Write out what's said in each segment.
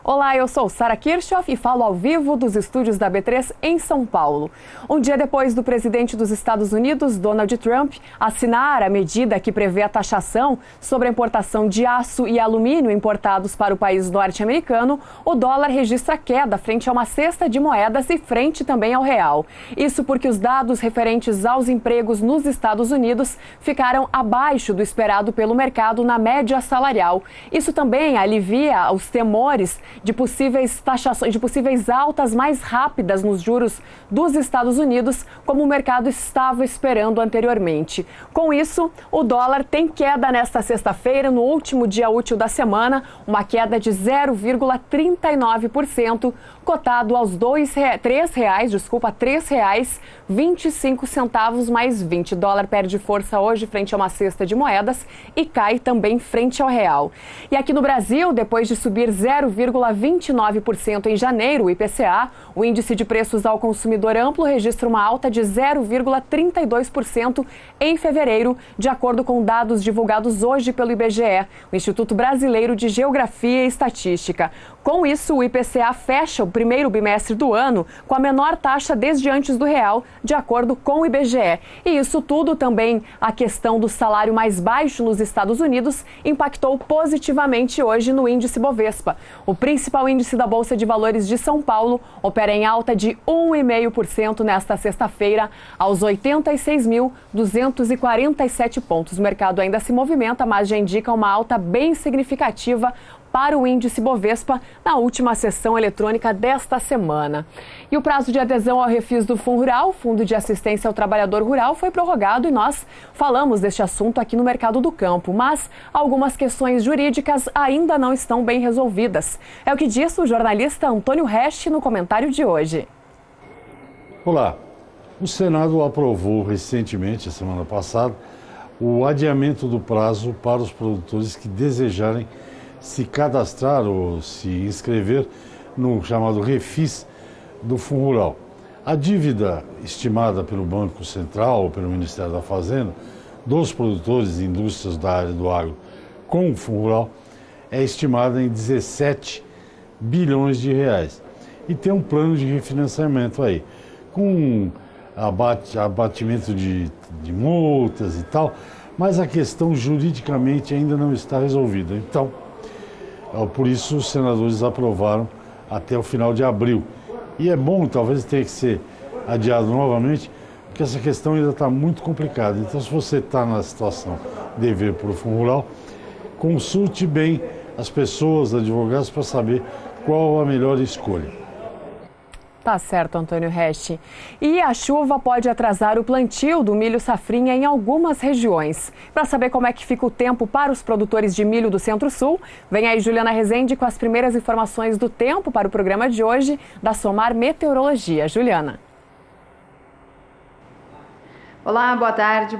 Olá, eu sou Sara Kirchhoff e falo ao vivo dos estúdios da B3 em São Paulo. Um dia depois do presidente dos Estados Unidos, Donald Trump, assinar a medida que prevê a taxação sobre a importação de aço e alumínio importados para o país norte-americano, o dólar registra queda frente a uma cesta de moedas e frente também ao real. Isso porque os dados referentes aos empregos nos Estados Unidos ficaram abaixo do esperado pelo mercado na média salarial. Isso também alivia os temores de possíveis taxações, de possíveis altas mais rápidas nos juros dos Estados Unidos, como o mercado estava esperando anteriormente. Com isso, o dólar tem queda nesta sexta-feira, no último dia útil da semana, uma queda de 0,39%, cotado aos R$ 3,25 mais 20. O dólar perde força hoje frente a uma cesta de moedas e cai também frente ao real. E aqui no Brasil, depois de subir 0,29% em janeiro, o IPCA, o índice de preços ao consumidor amplo, registra uma alta de 0,32% em fevereiro, de acordo com dados divulgados hoje pelo IBGE, o Instituto Brasileiro de Geografia e Estatística. Com isso, o IPCA fecha o primeiro bimestre do ano com a menor taxa desde antes do real, de acordo com o IBGE. E isso tudo também, a questão do salário mais baixo nos Estados Unidos, impactou positivamente hoje no índice Bovespa. O principal índice da Bolsa de Valores de São Paulo opera em alta de 1,5% nesta sexta-feira, aos 86.247 pontos. O mercado ainda se movimenta, mas já indica uma alta bem significativa para o índice Bovespa na última sessão eletrônica desta semana. E o prazo de adesão ao refis do FUNRURAL, Fundo de Assistência ao Trabalhador Rural, foi prorrogado e nós falamos deste assunto aqui no Mercado do Campo, mas algumas questões jurídicas ainda não estão bem resolvidas. É o que disse o jornalista Antônio Resch no comentário de hoje. Olá, o Senado aprovou recentemente, a semana passada, o adiamento do prazo para os produtores que desejarem se cadastrar ou se inscrever no chamado refis do FUNRURAL. A dívida estimada pelo Banco Central ou pelo Ministério da Fazenda dos produtores e indústrias da área do agro com o FUNRURAL é estimada em 17 bilhões de reais. E tem um plano de refinanciamento aí, com abatimento de multas e tal, mas a questão juridicamente ainda não está resolvida. Então, por isso os senadores aprovaram até o final de abril. E é bom, talvez tenha que ser adiado novamente, porque essa questão ainda está muito complicada. Então, se você está na situação de dever para o FUNRURAL, consulte bem as pessoas, advogados, para saber qual a melhor escolha. Tá certo, Antônio Resch. E a chuva pode atrasar o plantio do milho safrinha em algumas regiões. Para saber como é que fica o tempo para os produtores de milho do Centro-Sul, vem aí Juliana Rezende com as primeiras informações do tempo para o programa de hoje da Somar Meteorologia. Juliana. Olá, boa tarde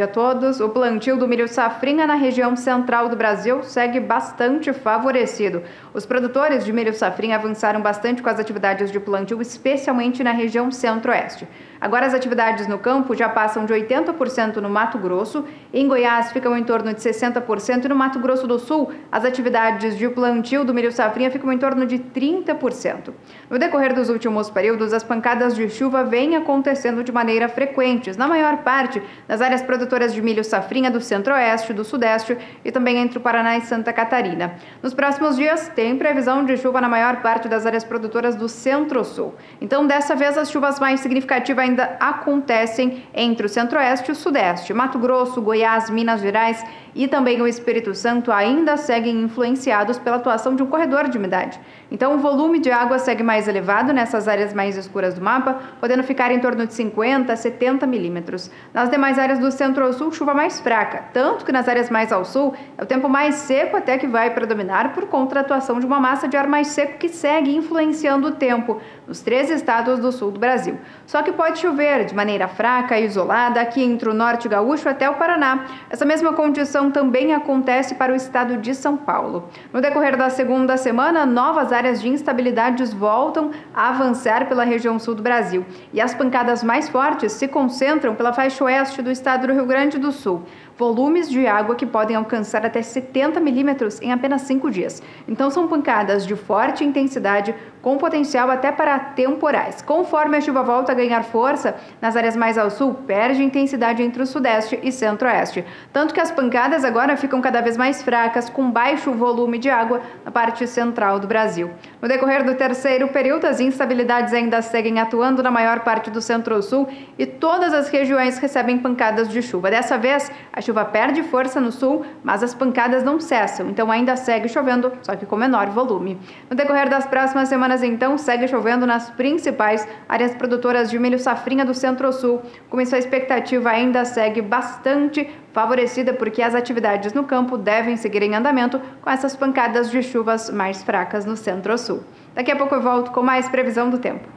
a todos. O plantio do milho safrinha na região central do Brasil segue bastante favorecido. Os produtores de milho safrinha avançaram bastante com as atividades de plantio, especialmente na região centro-oeste. Agora as atividades no campo já passam de 80% no Mato Grosso, em Goiás ficam em torno de 60% e no Mato Grosso do Sul as atividades de plantio do milho safrinha ficam em torno de 30%. No decorrer dos últimos períodos, as pancadas de chuva vêm acontecendo de maneira frequente, na maior parte das áreas produtoras de milho safrinha do centro-oeste, do sudeste e também entre o Paraná e Santa Catarina. Nos próximos dias tem previsão de chuva na maior parte das áreas produtoras do centro-sul. Então, dessa vez, as chuvas mais significativas ainda acontecem entre o centro-oeste e o sudeste. Mato Grosso, Goiás, Minas Gerais e também o Espírito Santo ainda seguem influenciados pela atuação de um corredor de umidade. Então, o volume de água segue mais elevado nessas áreas mais escuras do mapa, podendo ficar em torno de 50 a 70 milímetros. Nas demais áreas do centro-sul, chuva mais fraca, tanto que nas áreas mais ao sul, é o tempo mais seco até que vai predominar por conta da atuação de uma massa de ar mais seco que segue influenciando o tempo nos 13 estados do sul do Brasil. Só que pode chover de maneira fraca e isolada aqui entre o norte gaúcho até o Paraná. Essa mesma condição também acontece para o estado de São Paulo. No decorrer da segunda semana, novas áreas de instabilidades voltam a avançar pela região sul do Brasil. E as pancadas mais fortes se concentram pela faixa oeste do estado do Rio Grande do Sul. volumes de água que podem alcançar até 70 milímetros em apenas 5 dias. Então são pancadas de forte intensidade, com potencial até para temporais. Conforme a chuva volta a ganhar força, nas áreas mais ao sul, perde intensidade entre o sudeste e centro-oeste. Tanto que as pancadas agora ficam cada vez mais fracas, com baixo volume de água na parte central do Brasil. No decorrer do terceiro período, as instabilidades ainda seguem atuando na maior parte do centro-sul e todas as regiões recebem pancadas de chuva. Dessa vez, a chuva perde força no sul, mas as pancadas não cessam, então ainda segue chovendo, só que com menor volume. No decorrer das próximas semanas, então, segue chovendo nas principais áreas produtoras de milho safrinha do Centro-Sul, como isso a expectativa ainda segue bastante favorecida, porque as atividades no campo devem seguir em andamento com essas pancadas de chuvas mais fracas no Centro-Sul. Daqui a pouco eu volto com mais previsão do tempo.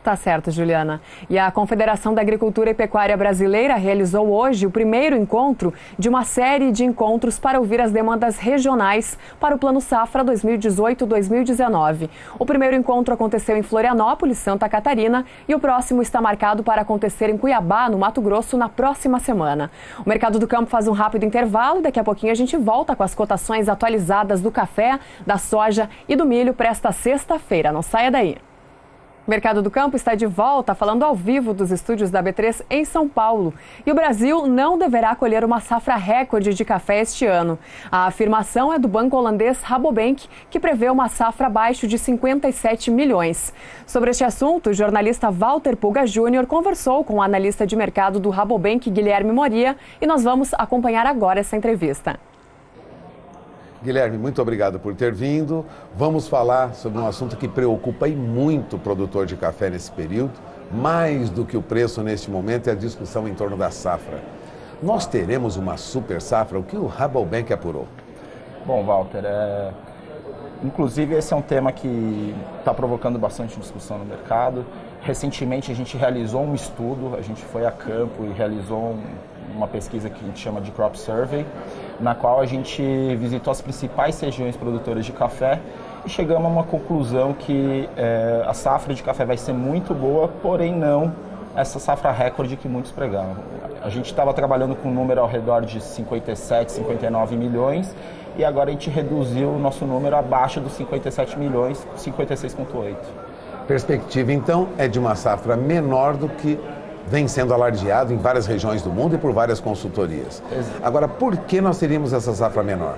Tá certo, Juliana. E a Confederação da Agricultura e Pecuária Brasileira realizou hoje o primeiro encontro de uma série de encontros para ouvir as demandas regionais para o Plano Safra 2018-2019. O primeiro encontro aconteceu em Florianópolis, Santa Catarina, e o próximo está marcado para acontecer em Cuiabá, no Mato Grosso, na próxima semana. O Mercado do Campo faz um rápido intervalo e daqui a pouquinho a gente volta com as cotações atualizadas do café, da soja e do milho para esta sexta-feira. Não saia daí. O Mercado do Campo está de volta, falando ao vivo dos estúdios da B3 em São Paulo. E o Brasil não deverá colher uma safra recorde de café este ano. A afirmação é do banco holandês Rabobank, que prevê uma safra abaixo de 57 milhões. Sobre este assunto, o jornalista Walter Pulga Júnior conversou com o analista de mercado do Rabobank, Guilherme Moria, e nós vamos acompanhar agora essa entrevista. Guilherme, muito obrigado por ter vindo. Vamos falar sobre um assunto que preocupa e muito o produtor de café nesse período. Mais do que o preço neste momento é a discussão em torno da safra. Nós teremos uma super safra, o que o Rabobank apurou? Bom, Walter, inclusive esse é um tema que está provocando bastante discussão no mercado. Recentemente a gente realizou um estudo, a gente foi a campo e realizou uma pesquisa que a gente chama de Crop Survey, na qual a gente visitou as principais regiões produtoras de café e chegamos a uma conclusão que a safra de café vai ser muito boa, porém não essa safra recorde que muitos pregavam. A gente estava trabalhando com um número ao redor de 57, 59 milhões e agora a gente reduziu o nosso número abaixo dos 57 milhões, 56,8. Perspectiva, então, é de uma safra menor do que vem sendo alardeado em várias regiões do mundo e por várias consultorias. Exato. Agora, por que nós teríamos essa safra menor?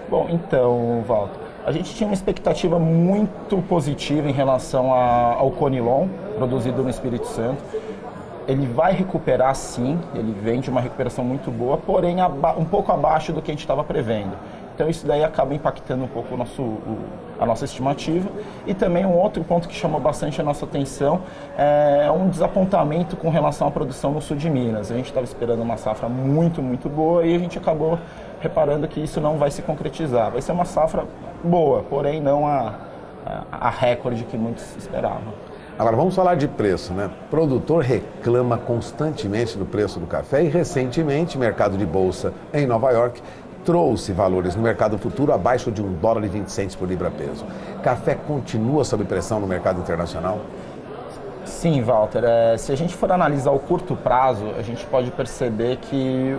Bom, então, Walter, a gente tinha uma expectativa muito positiva em relação ao Conilon, produzido no Espírito Santo. Ele vai recuperar sim, ele vem de uma recuperação muito boa, porém um pouco abaixo do que a gente estava prevendo. Então isso daí acaba impactando um pouco a nossa estimativa. E também um outro ponto que chamou bastante a nossa atenção é um desapontamento com relação à produção no sul de Minas. A gente estava esperando uma safra muito, muito boa e a gente acabou reparando que isso não vai se concretizar. Vai ser uma safra boa, porém não a recorde que muitos esperavam. Agora vamos falar de preço, né? O produtor reclama constantemente do preço do café e recentemente o mercado de bolsa em Nova York trouxe valores no mercado futuro abaixo de $1,20 por libra-peso. Café continua sob pressão no mercado internacional? Sim, Walter. Se a gente for analisar o curto prazo, a gente pode perceber que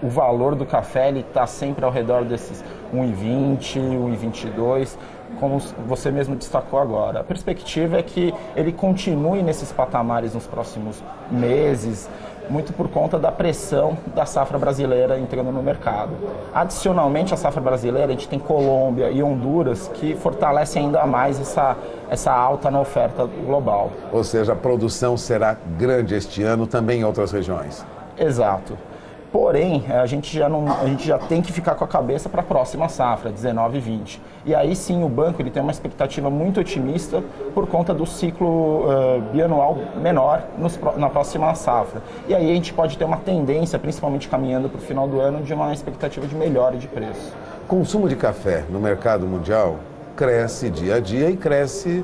o valor do café está sempre ao redor desses 1,20, 1,22, como você mesmo destacou agora. A perspectiva é que ele continue nesses patamares nos próximos meses, muito por conta da pressão da safra brasileira entrando no mercado. Adicionalmente, a safra brasileira, a gente tem Colômbia e Honduras que fortalecem ainda mais essa alta na oferta global. Ou seja, a produção será grande este ano também em outras regiões. Exato. Porém, a gente já tem que ficar com a cabeça para a próxima safra, 19 e 20. E aí sim, o banco ele tem uma expectativa muito otimista por conta do ciclo bianual menor na próxima safra. E aí a gente pode ter uma tendência, principalmente caminhando para o final do ano, de uma expectativa de melhora de preço. Consumo de café no mercado mundial cresce dia a dia e cresce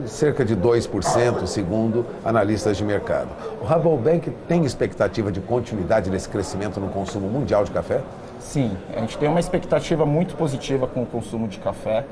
cerca de 2%, segundo analistas de mercado. O Rabobank tem expectativa de continuidade desse crescimento no consumo mundial de café? Sim, a gente tem uma expectativa muito positiva com o consumo de café.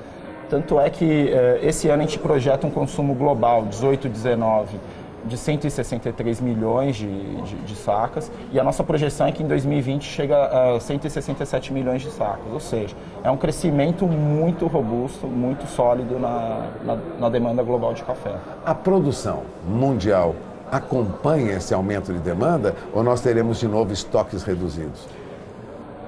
Tanto é que esse ano a gente projeta um consumo global, 18, 19, de 163 milhões de sacas, e a nossa projeção é que em 2020 chega a 167 milhões de sacas, ou seja, é um crescimento muito robusto, muito sólido na demanda global de café. A produção mundial acompanha esse aumento de demanda ou nós teremos de novo estoques reduzidos?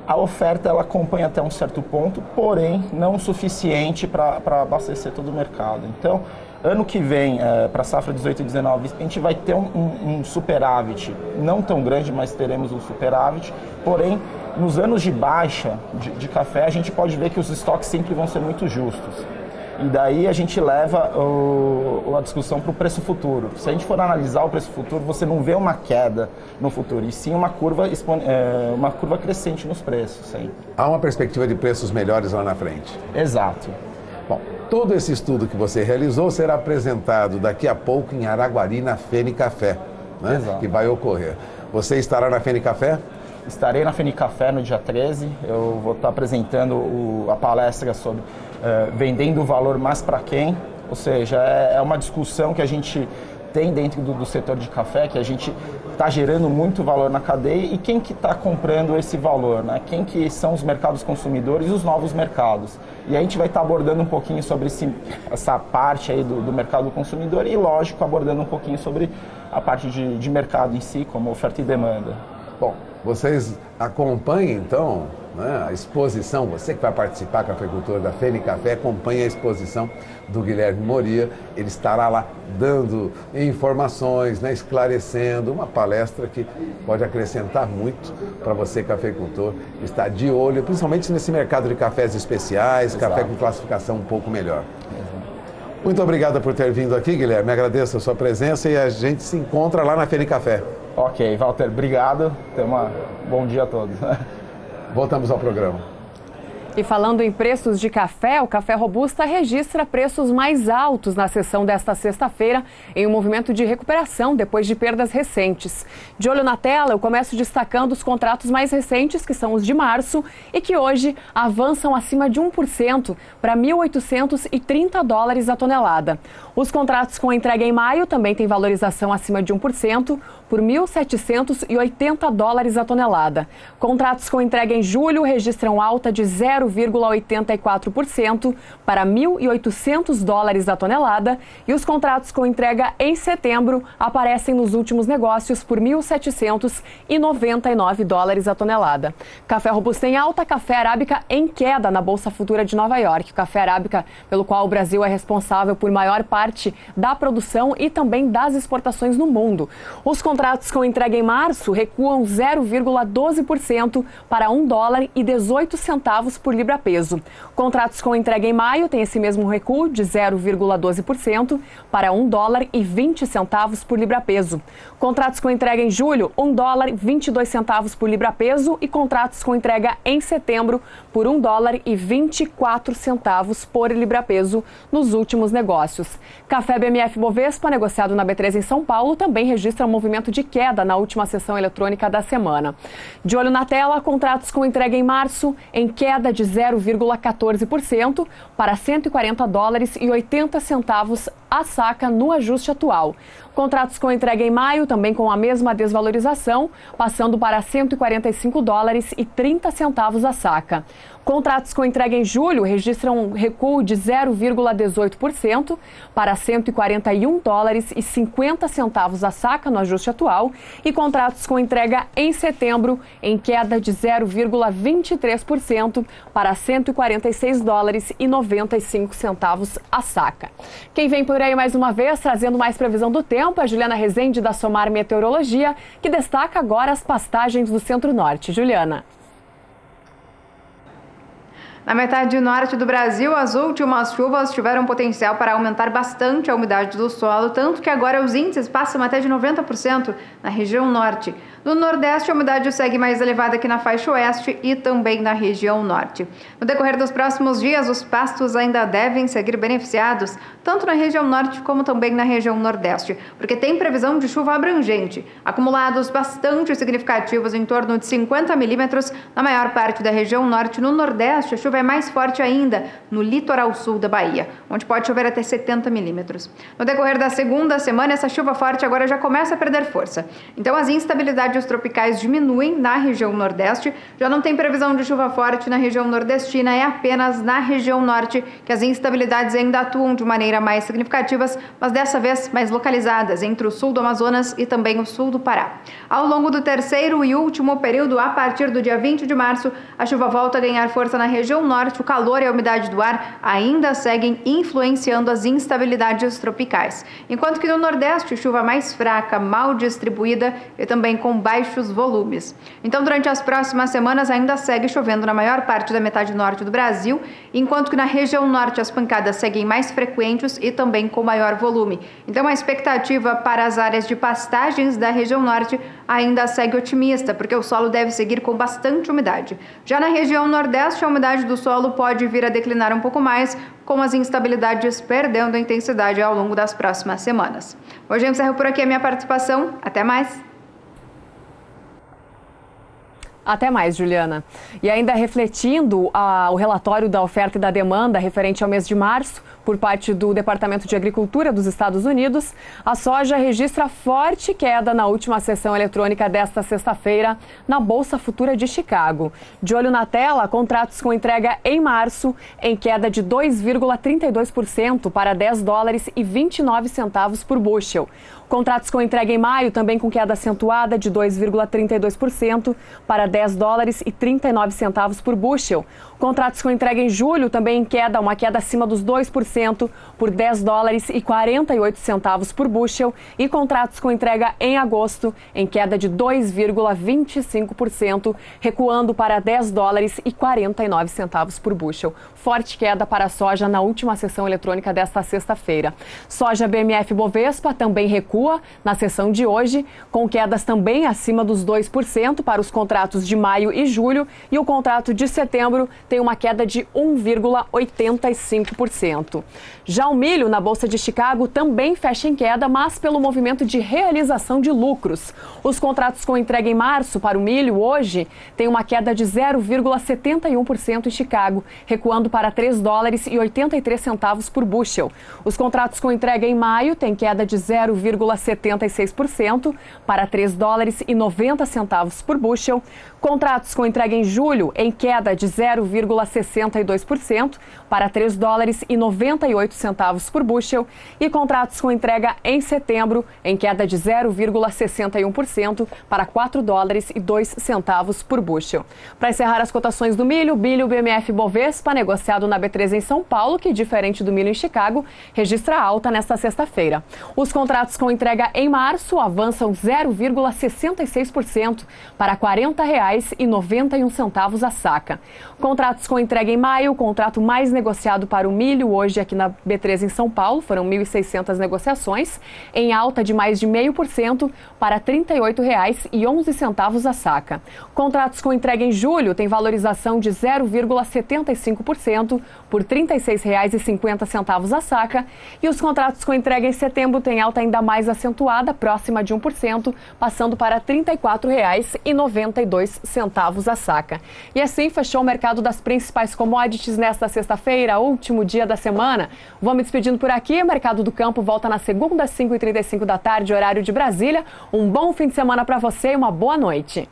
A oferta ela acompanha até um certo ponto, porém não o suficiente para abastecer todo o mercado. Então, ano que vem, para a safra 18 e 19, a gente vai ter um superávit, não tão grande, mas teremos um superávit. Porém, nos anos de baixa de café, a gente pode ver que os estoques sempre vão ser muito justos. E daí a gente leva a discussão para o preço futuro. Se a gente for analisar o preço futuro, você não vê uma queda no futuro, e sim uma curva crescente nos preços. Sempre. Há uma perspectiva de preços melhores lá na frente? Exato. Bom, todo esse estudo que você realizou será apresentado daqui a pouco em Araguari, na FENICAFÉ, né? Que vai ocorrer. Você estará na FENICAFÉ? Estarei na FENICAFÉ no dia 13. Eu vou estar apresentando a palestra sobre vendendo o valor mais para quem, ou seja, é uma discussão que a gente tem dentro do setor de café, que a gente está gerando muito valor na cadeia, e quem que está comprando esse valor, né? Quem que são os mercados consumidores e os novos mercados. E a gente vai estar abordando um pouquinho sobre essa parte aí do mercado consumidor e, lógico, abordando um pouquinho sobre a parte de mercado em si, como oferta e demanda. Bom, vocês acompanhem então, né, a exposição, você que vai participar, cafeicultor da FENICAFÉ, acompanhe a exposição do Guilherme Moria. Ele estará lá dando informações, né, esclarecendo, uma palestra que pode acrescentar muito para você, cafeicultor, que está de olho, principalmente nesse mercado de cafés especiais, Exato. Café com classificação um pouco melhor. Muito obrigado por ter vindo aqui, Guilherme. Agradeço a sua presença e a gente se encontra lá na FENICAFÉ. Ok, Walter, obrigado. Bom dia a todos. Voltamos ao programa. E falando em preços de café, o Café Robusta registra preços mais altos na sessão desta sexta-feira, em um movimento de recuperação depois de perdas recentes. De olho na tela, eu começo destacando os contratos mais recentes, que são os de março, e que hoje avançam acima de 1% para $1.830 a tonelada. Os contratos com entrega em maio também têm valorização acima de 1%, por $1.780 a tonelada. Contratos com entrega em julho registram alta de 0,84% para $1.800 a tonelada, e os contratos com entrega em setembro aparecem nos últimos negócios por $1.799 a tonelada. Café Robusta em alta, café arábica em queda na Bolsa Futura de Nova York. O café arábica, pelo qual o Brasil é responsável por maior parte da produção e também das exportações no mundo. Os contratos com entrega em março recuam 0,12% para $1,18 por libra-peso. Contratos com entrega em maio têm esse mesmo recuo de 0,12% para $1,20 por libra-peso. Contratos com entrega em julho, $1,22 por libra-peso, e contratos com entrega em setembro por $1,24 por libra-peso nos últimos negócios. Café BMF Bovespa, negociado na B3 em São Paulo, também registra um movimento de queda na última sessão eletrônica da semana. De olho na tela, contratos com entrega em março em queda de 0,14% para $140,80 a saca no ajuste atual. Contratos com entrega em maio também com a mesma desvalorização, passando para $145,30 a saca. Contratos com entrega em julho registram um recuo de 0,18% para $141,50 a saca no ajuste atual, e contratos com entrega em setembro em queda de 0,23% para $146,95 a saca. Quem vem por aí mais uma vez trazendo mais previsão do tempo é a Juliana Rezende da Somar Meteorologia, que destaca agora as pastagens do Centro-Norte. Juliana. Na metade norte do Brasil, as últimas chuvas tiveram potencial para aumentar bastante a umidade do solo, tanto que agora os índices passam até de 90% na região norte. No Nordeste, a umidade segue mais elevada aqui na faixa oeste e também na região norte. No decorrer dos próximos dias, os pastos ainda devem seguir beneficiados, tanto na região norte como também na região nordeste, porque tem previsão de chuva abrangente, acumulados bastante significativos, em torno de 50 milímetros na maior parte da região norte. No Nordeste, a chuva é mais forte ainda no litoral sul da Bahia, onde pode chover até 70 milímetros. No decorrer da segunda semana, essa chuva forte agora já começa a perder força. Então, as instabilidades tropicais diminuem na região nordeste. Já não tem previsão de chuva forte na região nordestina, é apenas na região norte que as instabilidades ainda atuam de maneira mais significativas, mas dessa vez mais localizadas entre o sul do Amazonas e também o sul do Pará. Ao longo do terceiro e último período, a partir do dia 20 de março, a chuva volta a ganhar força na região norte. O calor e a umidade do ar ainda seguem influenciando as instabilidades tropicais, enquanto que no Nordeste, chuva mais fraca, mal distribuída e também com baixos volumes. Então, durante as próximas semanas, ainda segue chovendo na maior parte da metade norte do Brasil, enquanto que na região norte as pancadas seguem mais frequentes e também com maior volume. Então, a expectativa para as áreas de pastagens da região norte ainda segue otimista, porque o solo deve seguir com bastante umidade. Já na região nordeste, a umidade do solo pode vir a declinar um pouco mais, com as instabilidades perdendo a intensidade ao longo das próximas semanas. Hoje eu encerro por aqui a minha participação. Até mais! Até mais, Juliana. E ainda refletindo o relatório da oferta e da demanda referente ao mês de março, por parte do Departamento de Agricultura dos Estados Unidos, a soja registra forte queda na última sessão eletrônica desta sexta-feira na Bolsa Futura de Chicago. De olho na tela, contratos com entrega em março em queda de 2,32% para 10 dólares e 29 centavos por bushel. Contratos com entrega em maio também com queda acentuada de 2,32% para 10 dólares e 39 centavos por bushel. Contratos com entrega em julho também em queda, uma queda acima dos 2% por 10 dólares e 48 centavos por bushel. E contratos com entrega em agosto em queda de 2,25%, recuando para 10 dólares e 49 centavos por bushel. Forte queda para a soja na última sessão eletrônica desta sexta-feira. Soja BMF Bovespa também recua na sessão de hoje, com quedas também acima dos 2% para os contratos de maio e julho, e o contrato de setembro tem uma queda de 1,85%. Já o milho na Bolsa de Chicago também fecha em queda, mas pelo movimento de realização de lucros. Os contratos com entrega em março para o milho hoje têm uma queda de 0,71% em Chicago, recuando para 3 dólares e 83 centavos por bushel. Os contratos com entrega em maio têm queda de 0,76% para 3 dólares e 90 centavos por bushel. Contratos com entrega em julho em queda de 0,62% para 3 dólares e 98 centavos por bushel. E contratos com entrega em setembro em queda de 0,61% para 4 dólares e 2 centavos por bushel. Para encerrar as cotações do milho, BMF Bovespa, negociado na B3 em São Paulo, que diferente do milho em Chicago, registra alta nesta sexta-feira. Os contratos com entrega em março avançam 0,66% para R$ 40,91 a saca. Contratos com entrega em maio, o contrato mais negociado para o milho hoje aqui na B3 em São Paulo, foram 1.600 negociações, em alta de mais de 0,5% para R$ 38,11 a saca. Contratos com entrega em julho têm valorização de 0,75% por R$ 36,50 a saca, e os contratos com entrega em setembro têm alta ainda mais acentuada, próxima de 1%, passando para R$ 34,92 a saca. E assim fechou o mercado das principais commodities nesta sexta-feira, último dia da semana. Vou me despedindo por aqui. O Mercado do Campo volta na segunda às 5h35 da tarde, horário de Brasília. Um bom fim de semana para você e uma boa noite.